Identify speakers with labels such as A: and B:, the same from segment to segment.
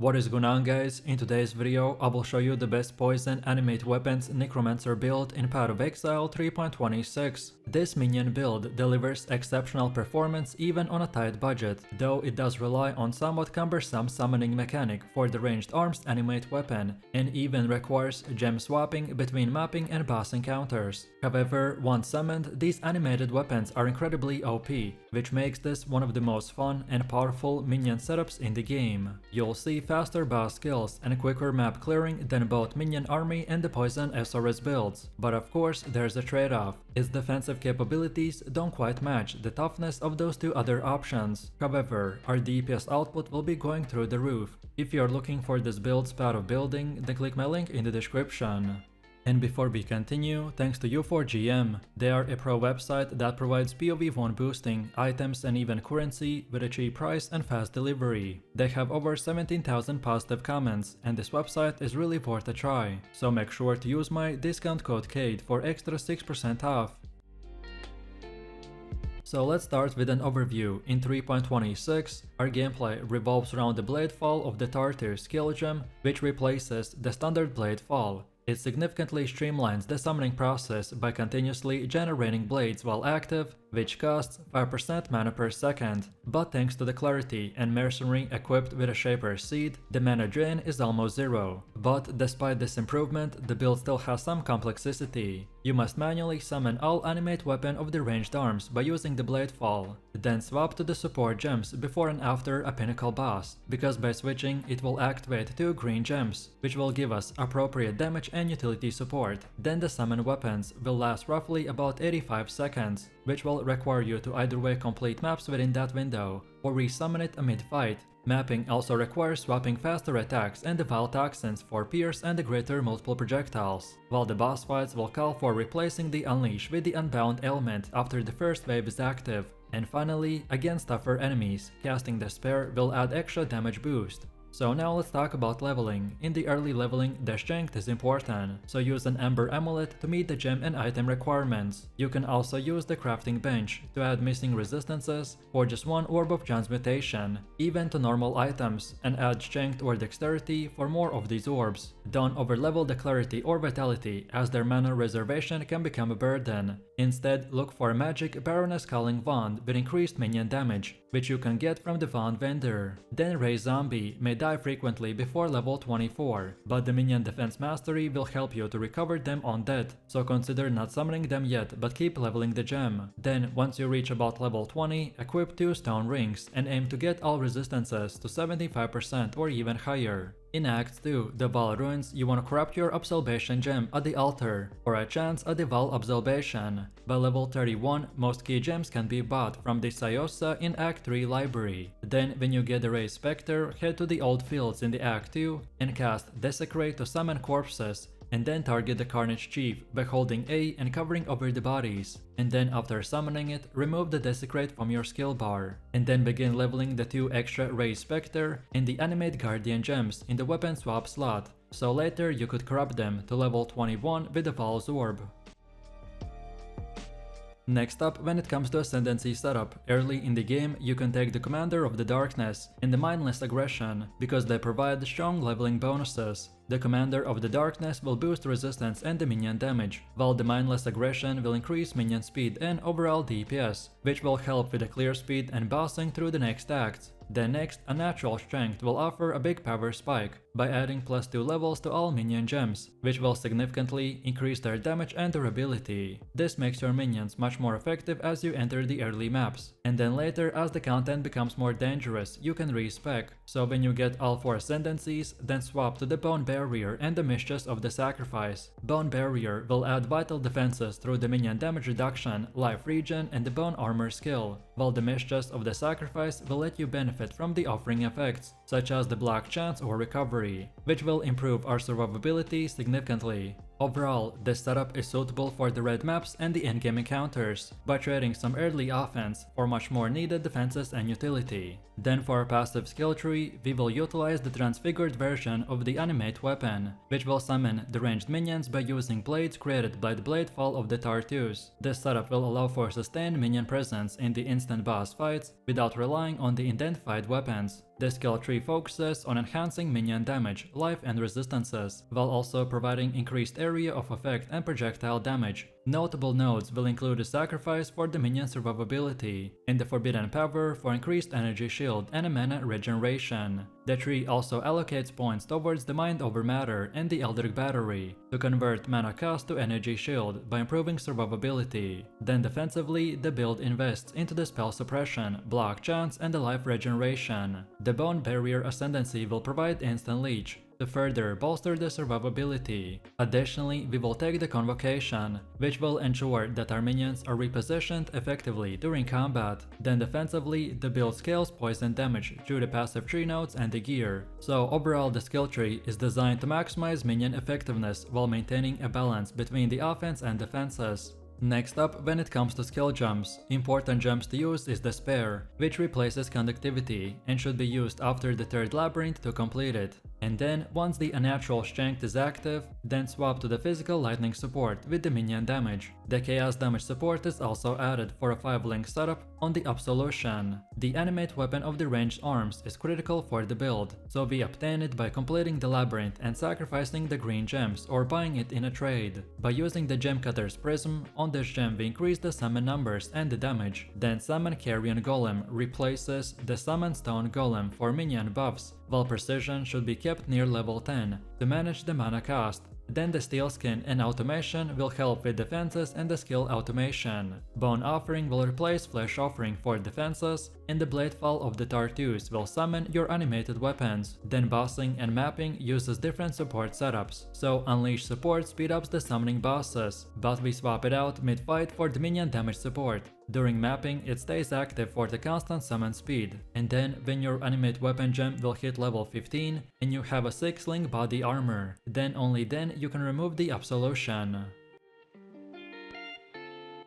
A: What is going on, guys? In today's video I will show you the best Poison Animate Weapons Necromancer build in Path of Exile 3.26. This minion build delivers exceptional performance even on a tight budget, though it does rely on somewhat cumbersome summoning mechanic for the ranged arms animate weapon, and even requires gem swapping between mapping and boss encounters. However, once summoned, these animated weapons are incredibly OP, which makes this one of the most fun and powerful minion setups in the game. You'll see faster boss kills and quicker map clearing than both Minion Army and the Poison SRS builds. But of course, there's a trade-off. Its defensive capabilities don't quite match the toughness of those two other options. However, our DPS output will be going through the roof. If you're looking for this build's path of building, then click my link in the description. And before we continue, thanks to U4GM. They are a pro website that provides PoE1 boosting, items and even currency with a cheap price and fast delivery. They have over 17,000 positive comments, and this website is really worth a try. So make sure to use my discount code KAID for extra 6% off. So let's start with an overview. In 3.26, our gameplay revolves around the Blade Fall of the Tartar skill gem, which replaces the standard Blade Fall. It significantly streamlines the summoning process by continuously generating blades while active, which costs 5% mana per second. But thanks to the Clarity and Mercenary equipped with a Shaper's Seed, the mana drain is almost zero. But despite this improvement, the build still has some complexity. You must manually summon all animate weapon of the ranged arms by using the Blade Fall, then swap to the support gems before and after a pinnacle boss, because by switching it will activate 2 green gems, which will give us appropriate damage and utility support. Then the summon weapons will last roughly about 85 seconds, which will require you to either way complete maps within that window, or resummon it mid-fight. Mapping also requires swapping faster attacks and the Vile Toxins for Pierce and the greater multiple projectiles, while the boss fights will call for replacing the Unleash with the Unbound element after the first wave is active. And finally, against tougher enemies, casting Despair will add extra damage boost. So now let's talk about leveling. In the early leveling, the strength is important, so use an Ember Amulet to meet the gem and item requirements. You can also use the crafting bench to add missing resistances or just one Orb of Transmutation, even to normal items, and add strength or dexterity for more of these orbs. Don't overlevel the Clarity or Vitality, as their mana reservation can become a burden. Instead, look for a magic Baroness Calling Wand with increased minion damage, which you can get from the Wand vendor. Then Ray Zombie may die frequently before level 24, but the Minion Defense Mastery will help you to recover them on death, so consider not summoning them yet but keep leveling the gem. Then, once you reach about level 20, equip 2 Stone Rings and aim to get all resistances to 75% or even higher. In Act 2, the Val Ruins, you want to corrupt your Absolvation gem at the altar, or a chance at the Val Absolvation. By level 31, most key gems can be bought from the Sayosa in Act 3 library. Then, when you get the Ray Spectre, head to the Old Fields in the Act 2 and cast Desecrate to summon corpses, and then target the Carnage Chief by holding A and covering over the bodies. And then after summoning it, remove the Desecrate from your skill bar. And then begin leveling the 2 extra Ray Spectre and the Animate Guardian gems in the weapon swap slot, so later you could corrupt them to level 21 with the Val's Orb. Next up, when it comes to Ascendancy setup, early in the game you can take the Commander of the Darkness and the Mindless Aggression, because they provide strong leveling bonuses. The Commander of the Darkness will boost resistance and the minion damage, while the Mindless Aggression will increase minion speed and overall DPS, which will help with the clear speed and bossing through the next acts. Then next, a Natural Strength will offer a big power spike by adding +2 levels to all minion gems, which will significantly increase their damage and durability. This makes your minions much more effective as you enter the early maps. And then later, as the content becomes more dangerous, you can respec. So when you get all 4 Ascendancies, then swap to the Bone Barrier and the Mistress of the Sacrifice. Bone Barrier will add vital defenses through the minion damage reduction, life regen, and the Bone Armor skill, while the Mistress of the Sacrifice will let you benefit from the offering effects, such as the Black Chance or Recovery, which will improve our survivability significantly. Overall, this setup is suitable for the red maps and the endgame encounters, by trading some early offense for much more needed defenses and utility. Then for our passive skill tree, we will utilize the transfigured version of the animate weapon, which will summon the ranged minions by using blades created by the Blade Fall of the Tartus. This setup will allow for sustained minion presence in the instant boss fights without relying on the identified weapons. The skill tree focuses on enhancing minion damage, life and resistances, while also providing increased area of effect and projectile damage. Notable nodes will include a sacrifice for the minion survivability, and the forbidden power for increased energy shield and a mana regeneration. The tree also allocates points towards the Mind over Matter and the Eldritch Battery to convert mana cost to energy shield by improving survivability. Then defensively, the build invests into the spell suppression, block chance and the life regeneration. The Bone Barrier Ascendancy will provide instant leech to further bolster the survivability. Additionally, we will take the Convocation, which will ensure that our minions are repositioned effectively during combat. Then defensively, the build scales poison damage through the passive tree nodes and the gear. So overall, the skill tree is designed to maximize minion effectiveness while maintaining a balance between the offense and defenses. Next up, when it comes to skill jumps, important jumps to use is the Spare, which replaces Conductivity and should be used after the third labyrinth to complete it. And then, once the Unnatural Strength is active, then swap to the Physical Lightning support with the minion damage. The Chaos Damage support is also added for a 5-link setup on the Absolution. The Animate Weapon of the Ranged Arms is critical for the build, so we obtain it by completing the labyrinth and sacrificing the green gems or buying it in a trade. By using the Gem Cutter's Prism, on this gem we increase the summon numbers and the damage. Then Summon Carrion Golem replaces the Summon Stone Golem for minion buffs, while Precision should be kept near level 10 to manage the mana cost. Then the Steel Skin and Automation will help with defenses and the skill automation. Bone Offering will replace Flesh Offering for defenses, and the Bladefall of the Tartus will summon your animated weapons. Then Bossing and Mapping uses different support setups, so Unleash support speed ups the summoning bosses, but we swap it out mid-fight for the minion damage support. During mapping, it stays active for the constant summon speed, and then when your animate weapon gem will hit level 15 and you have a 6-link body armor, then only then you can remove the Absolution.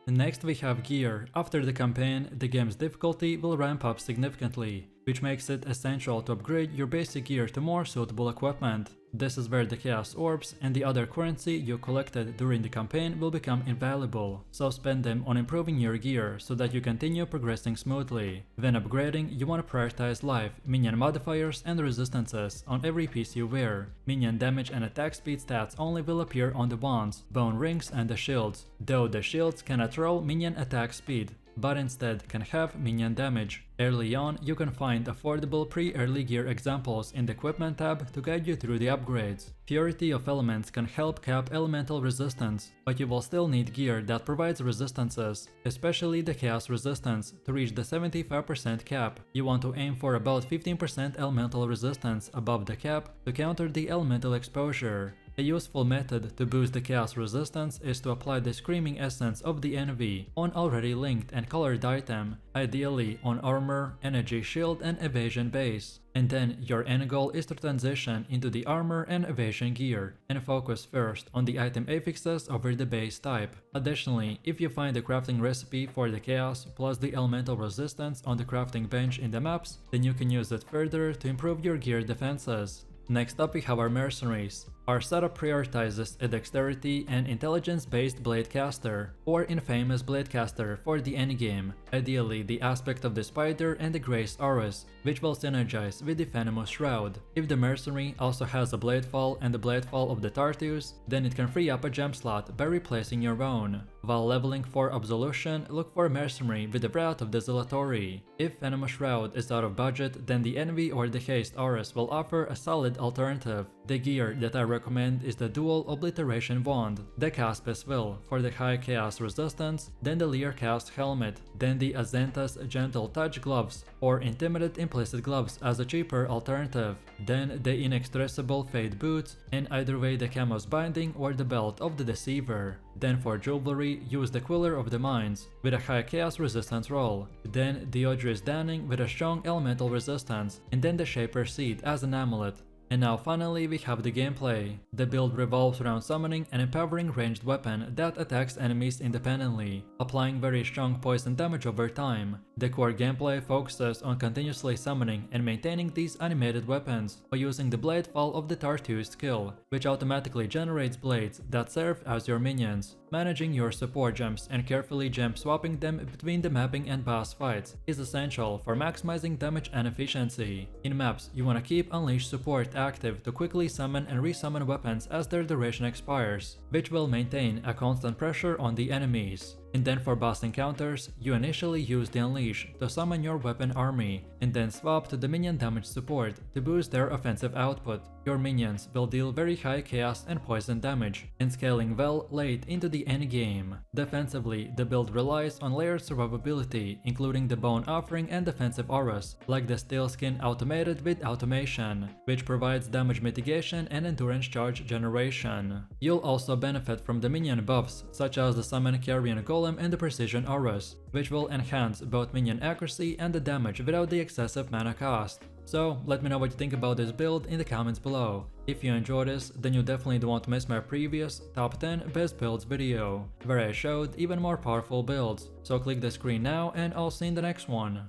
A: Next we have gear. After the campaign, the game's difficulty will ramp up significantly, which makes it essential to upgrade your basic gear to more suitable equipment. This is where the Chaos Orbs and the other currency you collected during the campaign will become invaluable, so spend them on improving your gear so that you continue progressing smoothly. When upgrading, you want to prioritize life, minion modifiers and resistances on every piece you wear. Minion damage and attack speed stats only will appear on the wands, bone rings and the shields, though the shields cannot roll minion attack speed, but instead can have minion damage. Early on, you can find affordable pre-early gear examples in the Equipment tab to guide you through the upgrades. Purity of Elements can help cap elemental resistance, but you will still need gear that provides resistances, especially the Chaos Resistance. To reach the 75% cap, you want to aim for about 15% elemental resistance above the cap to counter the elemental exposure. A useful method to boost the Chaos Resistance is to apply the Screaming Essence of the Envy on already linked and colored item, ideally on Armor, Energy Shield and Evasion base. And then your end goal is to transition into the Armor and Evasion gear, and focus first on the item affixes over the base type. Additionally, if you find the crafting recipe for the Chaos plus the Elemental Resistance on the crafting bench in the maps, then you can use it further to improve your gear defenses. Next up we have our Mercenaries. Our setup prioritizes a dexterity and intelligence-based blade caster, or infamous blade caster for the endgame, ideally the aspect of the spider and the Grace Auras, which will synergize with the Venomous Shroud. If the mercenary also has a bladefall and the bladefall of the Tartus, then it can free up a gem slot by replacing your own. While leveling for Absolution, look for a mercenary with the Wrath of the Zealatory. If Venomous Shroud is out of budget, then the Envy or the Haste Auras will offer a solid alternative. The gear that I recommend is the Dual Obliteration Wand, the Caspis Will for the high chaos resistance, then the Lear Cast Helmet, then the Azenta's Gentle Touch Gloves or Intimidate Implicit Gloves as a cheaper alternative, then the Inexpressible Fade Boots, and either way the Camo's Binding or the Belt of the Deceiver. Then for jewelry, use the Quiller of the Mines with a high chaos resistance roll, then the Odris Danning with a strong elemental resistance, and then the Shaper Seed as an amulet. And now finally we have the gameplay. The build revolves around summoning an empowering ranged weapon that attacks enemies independently, applying very strong poison damage over time. The core gameplay focuses on continuously summoning and maintaining these animated weapons by using the Bladefall of the Tartus skill, which automatically generates blades that serve as your minions. managing your support gems and carefully gem swapping them between the mapping and boss fights is essential for maximizing damage and efficiency. In maps, you want to keep Unleash support active to quickly summon and resummon weapons as their duration expires, which will maintain a constant pressure on the enemies. And then for boss encounters, you initially use the Unleash to summon your weapon army, and then swap to the minion damage support to boost their offensive output. Your minions will deal very high chaos and poison damage, and scaling well late into the endgame. Defensively, the build relies on layered survivability, including the bone offering and defensive auras, like the steel skin automated with automation, which provides damage mitigation and endurance charge generation. You'll also benefit from the minion buffs, such as the summon carrion golem and the precision auras, which will enhance both minion accuracy and the damage without the excessive mana cost. So let me know what you think about this build in the comments below. If you enjoyed this, then you definitely don't want to miss my previous top 10 best builds video, where I showed even more powerful builds. So click the screen now and I'll see you in the next one.